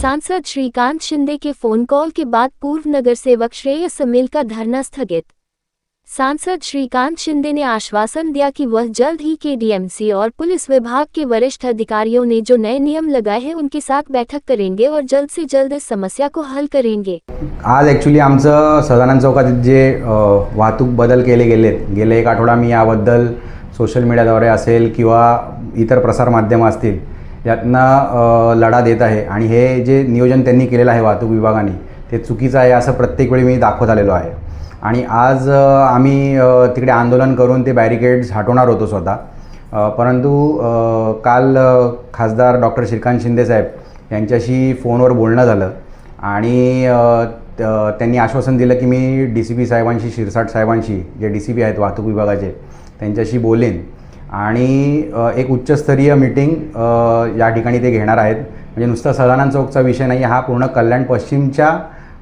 सांसद श्रीकांत शिंदे के phone call के बाद पूर्व नगर सेवक श्रेय समील का धरना स्थगित। सांसद श्रीकांत शिंदे ने आश्वासन दिया कि वह जल्द ही केडीएमसी और पुलिस विभाग के वरिष्ठ अधिकारियों ने जो नए नियम लगाए हैं उनके साथ बैठक करेंगे और जल्द से जल्द इस समस्या को हल करेंगे। आज ॲक्च्युली आमचं सदानंद चौकात जे वाहतूक बदल केले गेले एक आठवडा मी याबद्दल सोशल मीडियाद्वारे असेल किंवा इतर प्रसारमाध्यमं असतील यातनं लढा देत आहे आणि हे जे नियोजन त्यांनी केलेलं आहे वाहतूक विभागाने ते चुकीचं आहे असं प्रत्येक वेळी मी दाखवत आलेलो आहे। आणि आज आम्ही तिकडे आंदोलन करून ते बॅरिकेड्स हटवणार होतो स्वतः, परंतु काल खासदार डॉक्टर श्रीकांत शिंदे साहेब यांच्याशी फोनवर बोलणं झालं आणि त्यांनी आश्वासन दिलं की मी DCP साहेबांशी, शिरसाट साहेबांशी जे DCP आहेत वाहतूक विभागाचे त्यांच्याशी बोलेन आणि एक उच्चस्तरीय मीटिंग या ठिकाणी ते घेणार आहेत। म्हणजे नुसतं सदानंद चौकचा विषय नाही, हा पूर्ण कल्याण पश्चिमच्या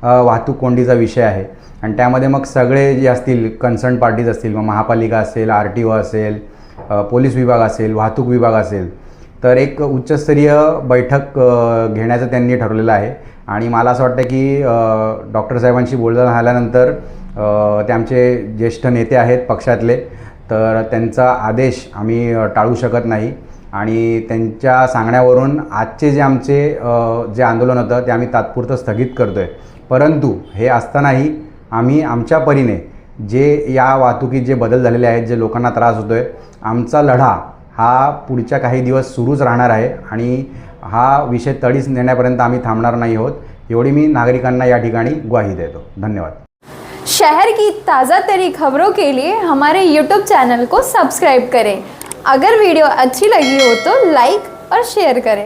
वाहतूक कोंडीचा विषय आहे आणि त्यामध्ये मग सगळे जे असतील कन्सर्न पार्टीज असतील, मग महापालिका असेल, RTO असेल, पोलीस विभाग असेल, वाहतूक विभाग असेल, तर एक उच्चस्तरीय बैठक घेण्याचं त्यांनी ठरवलेलं आहे। आणि मला असं वाटतं की डॉक्टर साहेबांशी बोलणं झाल्यानंतर ते आमचे ज्येष्ठ नेते आहेत पक्षातले, तर त्यांचा आदेश आम्ही टाळू शकत नाही आणि त्यांच्या सांगण्यावरून आजचे जे आमचे जे आंदोलन होतं ते आम्ही तात्पुरतं स्थगित करतो आहे। परंतु हे असतानाही आम्ही आमच्या परीने जे या वाहतुकीत जे बदल झालेले आहेत, जे लोकांना त्रास होतो आहे, आमचा लढा हा पुढच्या काही दिवस सुरूच राहणार आहे आणि हा विषय तडीस नेण्यापर्यंत आम्ही थांबणार नाही आहोत, एवढी मी नागरिकांना या ठिकाणी ग्वाही देतो। धन्यवाद। शहर की ताज़ा तरी खबरों के लिए हमारे YouTube चैनल को सब्सक्राइब करें। अगर वीडियो अच्छी लगी हो तो लाइक और शेयर करें।